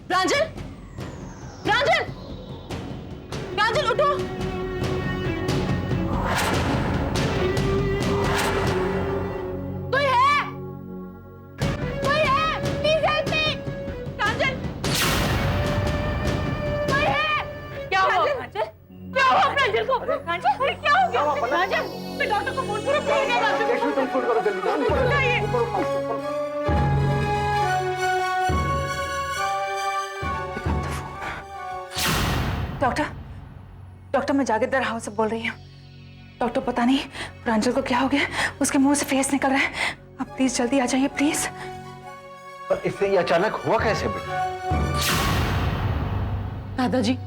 प्रांजल, प्रांजल, प्रांजल उठो। कोई है? कोई है? Please help me. प्रांजल, कोई है? क्या हुआ प्रांजल? क्या हुआ प्रांजल को? प्रांजल, क्या हो गया? प्रांजल, मैं डॉक्टर को फोन करो। तुम फोन करो जल्दी। डॉक्टर, डॉक्टर मैं जागीरदार हाउस से बोल रही हूँ। डॉक्टर पता नहीं प्रांजल को क्या हो गया, उसके मुंह से फेस निकल रहा है। आप प्लीज जल्दी आ जाइए प्लीज। पर इससे ये अचानक हुआ कैसे बेटा? दादाजी,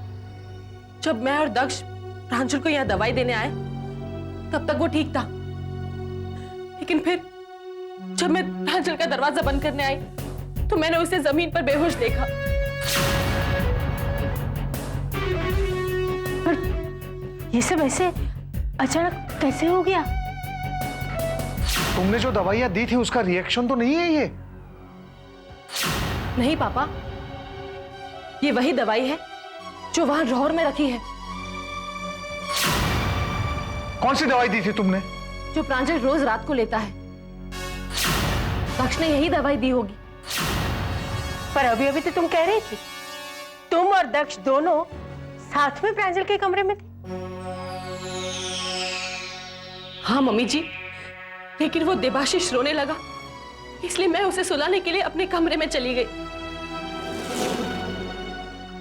जब मैं और दक्ष प्रांजल को यहाँ दवाई देने आए तब तक वो ठीक था, लेकिन फिर जब मैं प्रांजल का दरवाजा बंद करने आई तो मैंने उसे जमीन पर बेहोश देखा। ये सब ऐसे अचानक कैसे हो गया? तुमने जो दवाइयां दी थी उसका रिएक्शन तो नहीं है ये? नहीं पापा, ये वही दवाई है जो वहां ड्रॉअर में रखी है। कौन सी दवाई दी थी तुमने? जो प्रांजल रोज रात को लेता है। दक्ष ने यही दवाई दी होगी। पर अभी अभी तो तुम कह रही थी तुम और दक्ष दोनों साथ में प्रांजल के कमरे में थे। हाँ मम्मी जी, लेकिन वो देबाशिश रोने लगा, इसलिए मैं उसे सुलाने के लिए अपने कमरे में चली गई।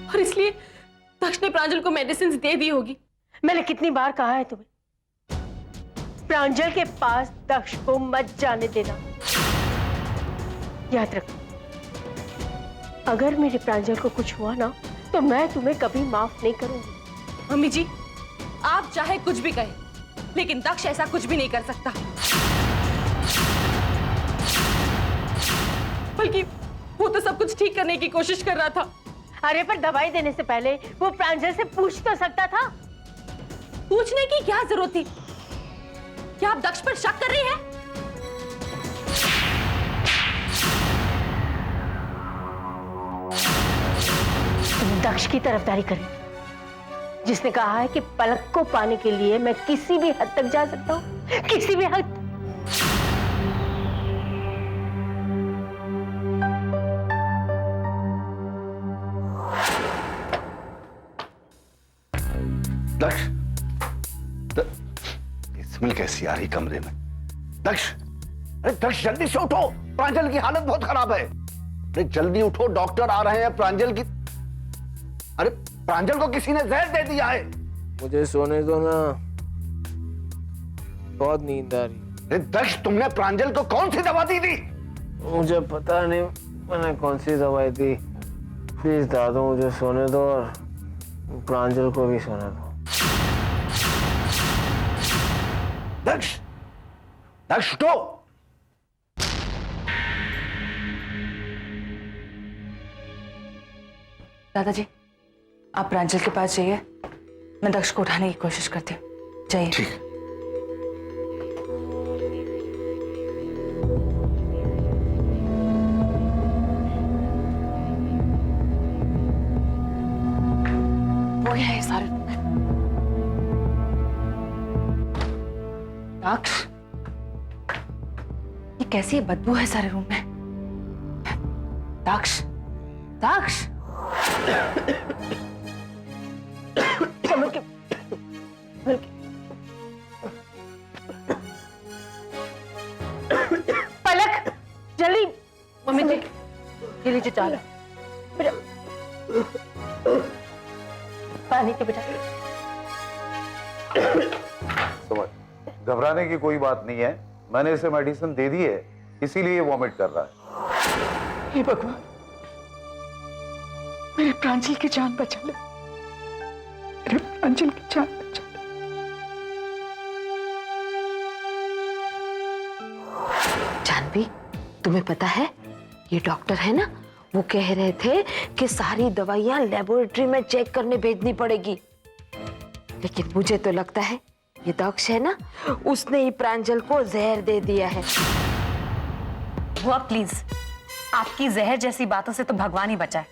और इसलिए दक्ष ने प्रांजल को मेडिसिन दे दी होगी। मैंने कितनी बार कहा है तुम्हें, प्रांजल के पास दक्ष को मत जाने देना। याद रखो, अगर मेरे प्रांजल को कुछ हुआ ना तो मैं तुम्हें कभी माफ नहीं करूंगी। मम्मी जी, आप चाहे कुछ भी कहें, लेकिन दक्ष ऐसा कुछ भी नहीं कर सकता। बल्कि वो तो सब कुछ ठीक करने की कोशिश कर रहा था। अरे पर दवाई देने से पहले वो प्रांजल से पूछ तो सकता था। पूछने की क्या जरूरत थी? क्या आप दक्ष पर शक कर रही हैं? तुम दक्ष की तरफदारी करें, जिसने कहा है कि पलक को पाने के लिए मैं किसी भी हद तक जा सकता हूं, किसी भी हद। दक्ष, स्मेल कैसी आ रही कमरे में? दक्ष, अरे दक्ष जल्दी से उठो, प्रांजल की हालत बहुत खराब है। अरे जल्दी उठो, डॉक्टर आ रहे हैं। प्रांजल की, अरे प्रांजल को किसी ने जहर दे दिया है। मुझे सोने दो ना, बहुत नींद आ रही। अरे दक्ष, तुमने प्रांजल को कौन सी दवा दी थी? मुझे पता नहीं मैंने कौन सी दवाई दी। प्लीज दादू मुझे सोने दो और प्रांजल को भी सोने दो। दक्ष, दक्ष उठो। दादाजी, आप प्रांजल के पास जाइए, मैं दक्ष को उठाने की कोशिश करती हूँ। जाइए। ठीक। वो ही है सारे। दक्ष, ये कैसी बदबू है सारे रूम में? दक्ष, दक्ष, पलक जल्दी। मम्मी जी, ये लीजिए चाय। बेटा पानी के बेटा। समझ, घबराने की कोई बात नहीं है। मैंने इसे मेडिसिन दे दी है, इसीलिए ये वॉमिट कर रहा है। हे भगवान, मेरे प्रांजल की जान बचा ले, मेरे प्रांजल की जान बचा ले। जानवी, तुम्हें पता है ये डॉक्टर है ना, वो कह रहे थे कि सारी दवाइयां लेबोरेटरी में चेक करने भेजनी पड़ेगी। लेकिन मुझे तो लगता है ये दक्ष है ना, उसने ही प्रांजल को जहर दे दिया है। बुआ प्लीज, आपकी जहर जैसी बातों से तो भगवान ही बचाए।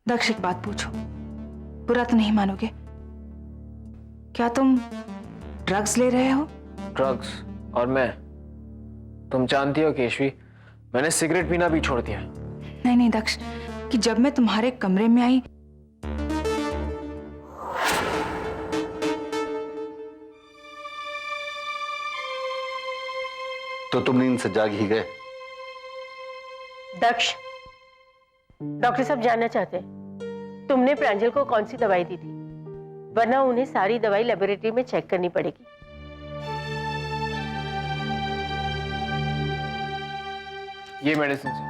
दक्ष, एक बात पूछो, बुरा तो नहीं मानोगे? क्या तुम ड्रग्स ले रहे हो? ड्रग्स? और मैं? तुम जानती हो केशवी, मैंने सिगरेट पीना भी छोड़ दिया। नहीं नहीं दक्ष, कि जब मैं तुम्हारे कमरे में आई तो तुम नींद से जाग ही गए। दक्ष, डॉक्टर साहब जानना चाहते हैं तुमने प्रांजल को कौन सी दवाई दी थी, वरना उन्हें सारी दवाई लेबोरेटरी में चेक करनी पड़ेगी। ये मेडिसिन से।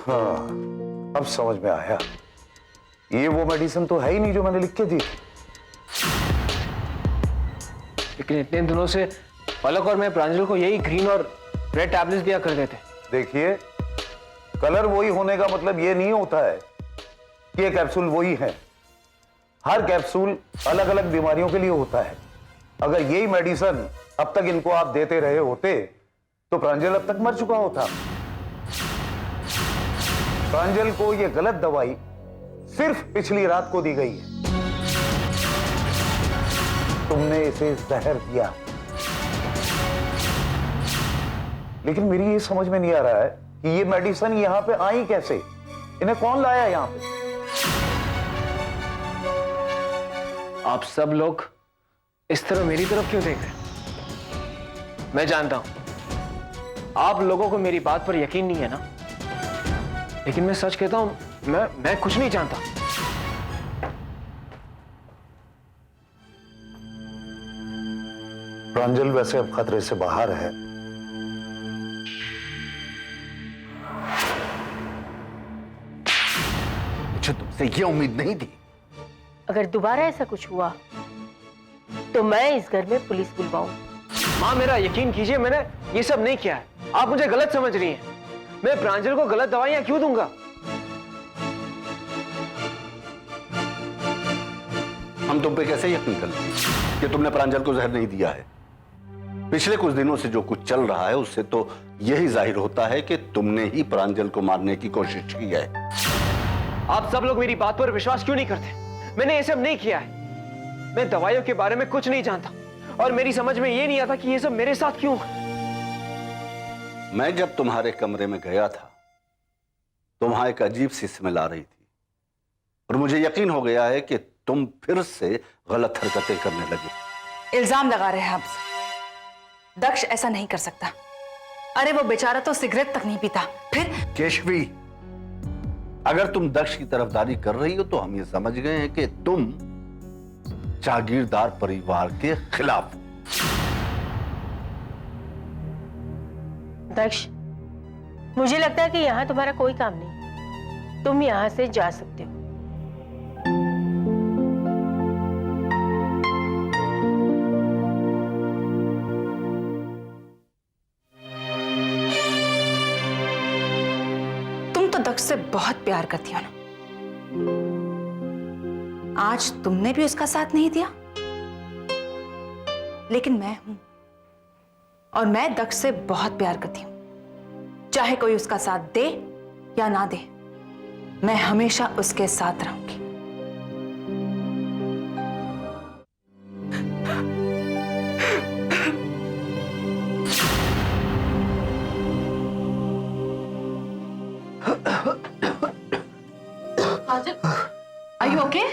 हाँ, अब समझ में आया। ये वो मेडिसिन तो है ही नहीं जो मैंने लिख के दी थी। लेकिन इतने दिनों से पलक और मैं प्रांजल को यही ग्रीन और रेड टैबलेट्स दिया करते थे। देखिए, कलर वही होने का मतलब ये नहीं होता है कि ये कैप्सूल वही है। हर कैप्सूल अलग अलग बीमारियों के लिए होता है। अगर यही मेडिसिन अब तक इनको आप देते रहे होते तो प्रांजल अब तक मर चुका होता। प्रांजल को ये गलत दवाई सिर्फ पिछली रात को दी गई है। तुमने इसे जहर दिया। लेकिन मेरी ये समझ में नहीं आ रहा है कि ये मेडिसिन यहां पे आई कैसे, इन्हें कौन लाया यहां पे? आप सब लोग इस तरह मेरी तरफ क्यों देख रहे हैं? मैं जानता हूं आप लोगों को मेरी बात पर यकीन नहीं है ना, लेकिन मैं सच कहता हूं, मैं कुछ नहीं जानता। प्रांजल वैसे अब खतरे से बाहर है। मुझे तुमसे ये उम्मीद नहीं थी। अगर दोबारा ऐसा कुछ हुआ तो मैं इस घर में पुलिस बुलवाऊं। मां, मेरा यकीन कीजिए, मैंने ये सब नहीं किया है। आप मुझे गलत समझ रही हैं। मैं प्रांजल को गलत दवाइयां क्यों दूंगा? हम तुम पे कैसे यकीन कर लें कि तुमने प्रांजल को जहर नहीं दिया है? पिछले कुछ दिनों से जो कुछ चल रहा है उससे तो यही जाहिर होता है कि तुमने ही प्रांजल को मारने की कोशिश की है। आप सब लोग मेरी बात पर विश्वास क्यों नहीं करते? मैंने ये सब नहीं किया है। मैं दवाइयों के बारे में कुछ नहीं जानता और मेरी समझ में ये नहीं आता कि ये सब मेरे साथ क्यों। मैं जब तुम्हारे कमरे में गया था तो वहां एक अजीब सी स्मेल आ रही थी और मुझे यकीन हो गया है कि तुम फिर से गलत हरकतें करने लगे। इल्जाम लगा रहे हैं आप। दक्ष ऐसा नहीं कर सकता। अरे वो बेचारा तो सिगरेट तक नहीं पीता, फिर। केशवी, अगर तुम दक्ष की तरफदारी कर रही हो तो हम ये समझ गए हैं कि तुम जागीरदार परिवार के खिलाफ। दक्ष, मुझे लगता है कि यहां तुम्हारा कोई काम नहीं, तुम यहां से जा सकते हो। तुम तो दक्ष से बहुत प्यार करती हो ना। आज तुमने भी उसका साथ नहीं दिया, लेकिन मैं हूं और मैं दक्ष से बहुत प्यार करती हूं। चाहे कोई उसका साथ दे या ना दे, मैं हमेशा उसके साथ रहूंगी। Are you okay?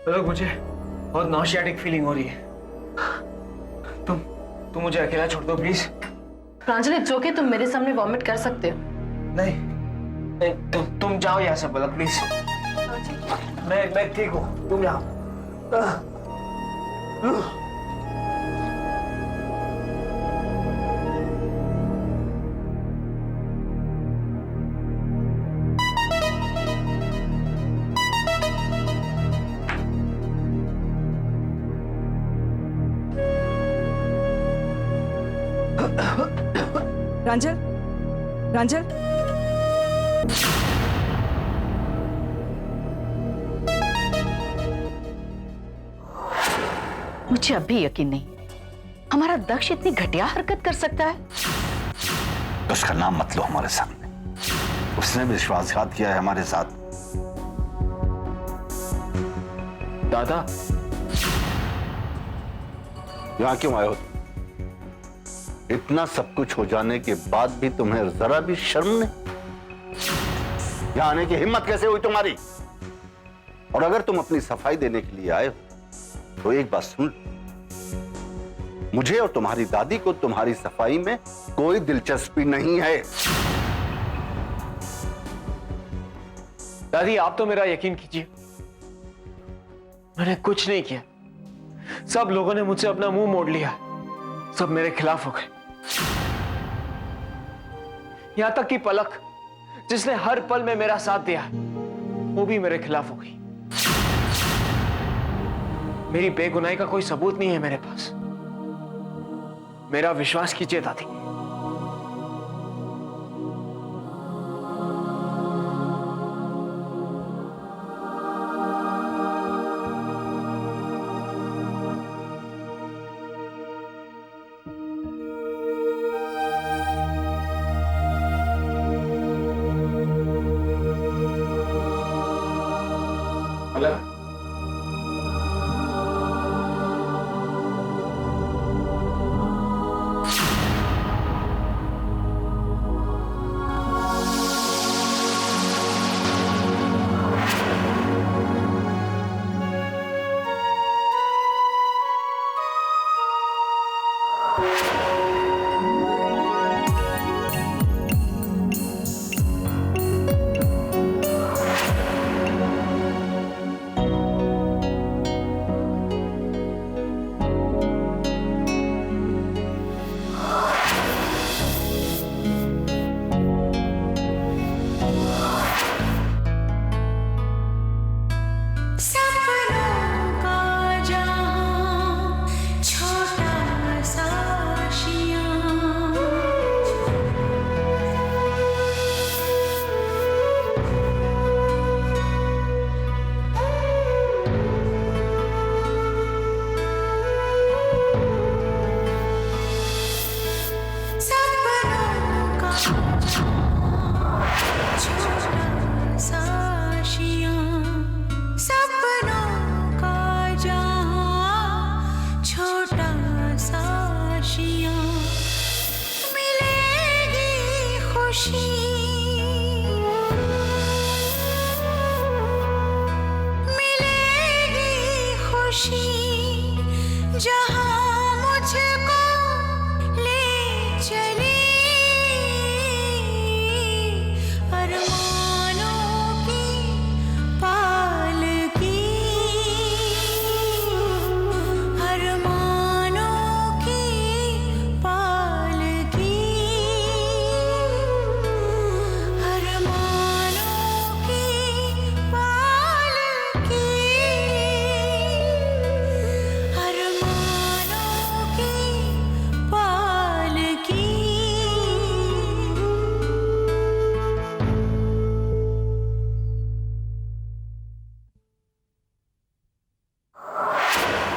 लोग, मुझे बहुत नॉशियाटिक फीलिंग हो रही है। तुम मुझे अकेला छोड़ दो प्लीज। प्रांजल, इट्स ओके, तुम मेरे सामने वॉमिट कर सकते हो। नहीं, नहीं, तुम जाओ यहाँ से पलक प्लीज। मैं ठीक हूँ, तुम जाओ। प्रांजल, प्रांजल, मुझे अब भी यकीन नहीं हमारा दक्ष इतनी घटिया हरकत कर सकता है। तो उसका नाम मत लो हमारे सामने। उसने विश्वासघात किया है हमारे साथ। दादा, यहां क्यों आए हो? इतना सब कुछ हो जाने के बाद भी तुम्हें जरा भी शर्म नहीं? यहां आने की हिम्मत कैसे हुई तुम्हारी? और अगर तुम अपनी सफाई देने के लिए आए हो तो एक बात सुन, मुझे और तुम्हारी दादी को तुम्हारी सफाई में कोई दिलचस्पी नहीं है। दादी आप तो मेरा यकीन कीजिए, मैंने कुछ नहीं किया। सब लोगों ने मुझसे अपना मुंह मोड़ लिया, सब मेरे खिलाफ हो गए। यहां तक कि पलक, जिसने हर पल में मेरा साथ दिया, वो भी मेरे खिलाफ हो गई। मेरी बेगुनाही का कोई सबूत नहीं है मेरे पास। मेरा विश्वास कीजिए दादी। पलक,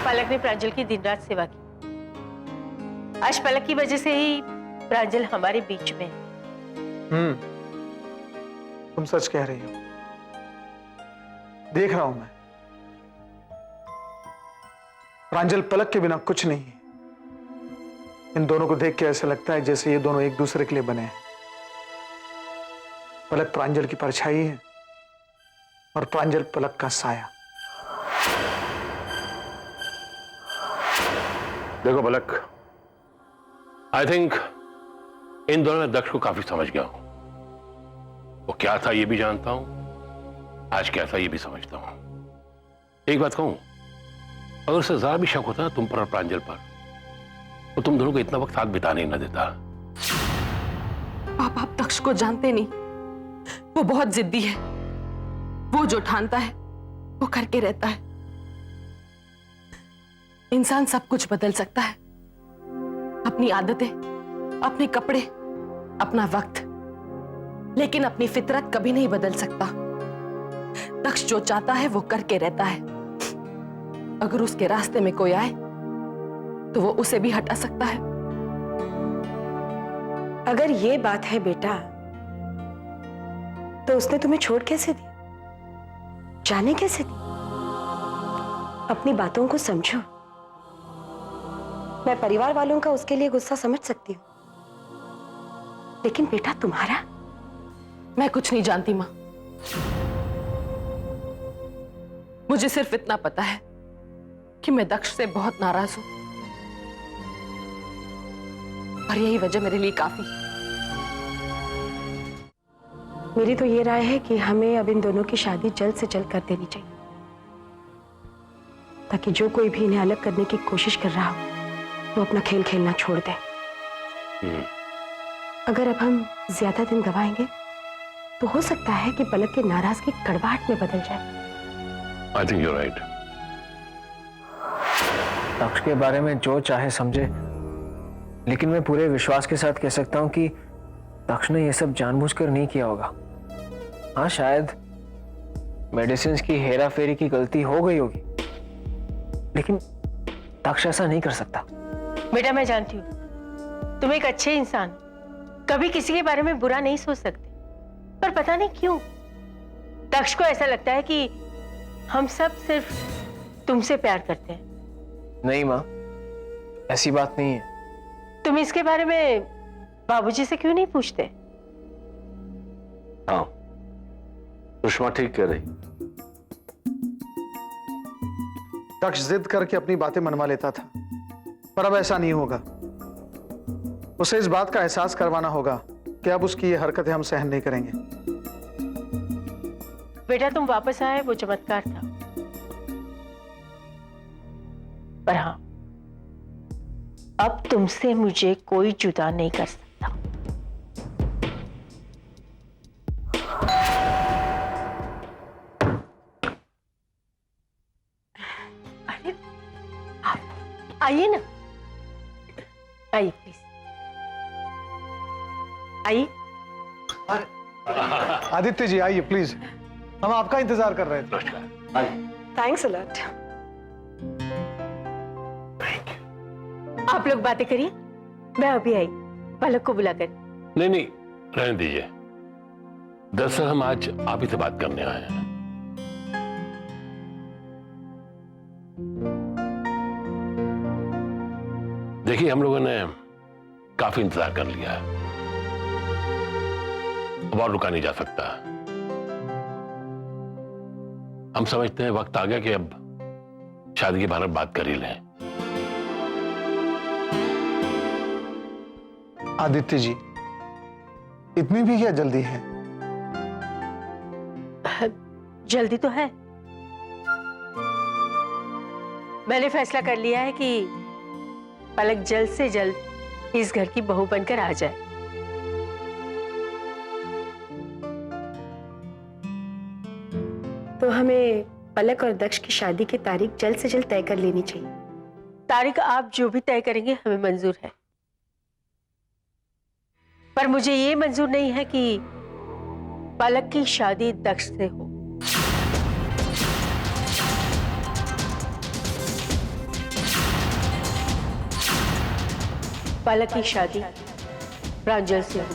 पलक ने प्रांजल की दिन रात सेवा की। आज पलक की वजह से ही प्रांजल हमारे बीच में है। तुम सच कह रही हो, देख रहा हूं मैं। प्रांजल पलक के बिना कुछ नहीं है। इन दोनों को देख के ऐसा लगता है जैसे ये दोनों एक दूसरे के लिए बने हैं। पलक प्रांजल की परछाई है और प्रांजल पलक का साया। देखो पलक, आई थिंक इन दोनों में दक्ष को काफी समझ गया हूं। वो क्या था ये भी जानता हूं, आज क्या था ये भी समझता हूं। एक बात कहूं, अगर उसे जरा भी शक होता ना तुम पर और प्रांजल पर, तो तुम दोनों को इतना वक्त साथ बिताने ही ना देता। पापा आप दक्ष को जानते नहीं, वो बहुत जिद्दी है। वो जो ठानता है वो करके रहता है। इंसान सब कुछ बदल सकता है, अपनी आदतें, अपने कपड़े, अपना वक्त, लेकिन अपनी फितरत कभी नहीं बदल सकता। दक्ष जो चाहता है वो करके रहता है। अगर उसके रास्ते में कोई आए तो वो उसे भी हटा सकता है। अगर ये बात है बेटा, तो उसने तुम्हें छोड़ कैसे दिया, जाने कैसे दिया? अपनी बातों को समझो। मैं परिवार वालों का उसके लिए गुस्सा समझ सकती हूँ, लेकिन बेटा तुम्हारा? मैं कुछ नहीं जानती मां। मुझे सिर्फ इतना पता है कि मैं दक्ष से बहुत नाराज हूं, और यही वजह मेरे लिए काफी। मेरी तो ये राय है कि हमें अब इन दोनों की शादी जल्द से जल्द कर देनी चाहिए, ताकि जो कोई भी इन्हें अलग करने की कोशिश कर रहा हो वो अपना खेल खेलना छोड़ दे। अगर अब हम ज्यादा दिन गवाएंगे तो हो सकता है कि पलक की नाराजगी कड़वाहट में बदल जाए। I think you're right. Daksh के बारे में जो चाहे समझे, लेकिन मैं पूरे विश्वास के साथ कह सकता हूं कि दक्ष ने यह सब जानबूझकर नहीं किया होगा। हाँ, शायद मेडिसिन की हेरा फेरी की गलती हो गई होगी, लेकिन दक्ष ऐसा नहीं कर सकता। बेटा मैं जानती हूँ तुम एक अच्छे इंसान, कभी किसी के बारे में बुरा नहीं सोच सकते, पर पता नहीं क्यों दक्ष को ऐसा लगता है कि हम सब सिर्फ तुमसे प्यार करते हैं। नहीं माँ, ऐसी बात नहीं है। तुम इसके बारे में बाबूजी से क्यों नहीं पूछते? हाँ, सुषमा ठीक कह रही। दक्ष जिद करके अपनी बातें मनवा लेता था, पर अब ऐसा नहीं होगा। उसे इस बात का एहसास करवाना होगा कि अब उसकी ये हरकतें हम सहन नहीं करेंगे। बेटा तुम वापस आए वो चमत्कार था, पर हाँ, अब तुमसे मुझे कोई जुदा नहीं कर सकता। अरे आइए ना, आइए प्लीज, आइए। आदित्य जी आइए प्लीज, हम आपका इंतजार कर रहे थे। Thanks a lot. आप लोग बातें करिए, मैं अभी आई पलक को बुलाकर। नहीं नहीं, रहने दीजिए। दरअसल हम आज आप ही से बात करने आए हैं। देखिए, हम लोगों ने काफी इंतजार कर लिया है, अब और रुका नहीं जा सकता। हम समझते हैं वक्त आ गया कि अब शादी के बारे में बात कर ही लें। आदित्य जी, इतनी भी क्या जल्दी है? जल्दी तो है। मैंने फैसला कर लिया है कि पलक जल्द से जल्द इस घर की बहू बनकर आ जाए। तो हमें पलक और दक्ष की शादी की तारीख जल्द से जल्द तय कर लेनी चाहिए। तारीख आप जो भी तय करेंगे हमें मंजूर है, पर मुझे ये मंजूर नहीं है कि पलक की शादी दक्ष से हो। पलक की शादी प्रांजल से हो।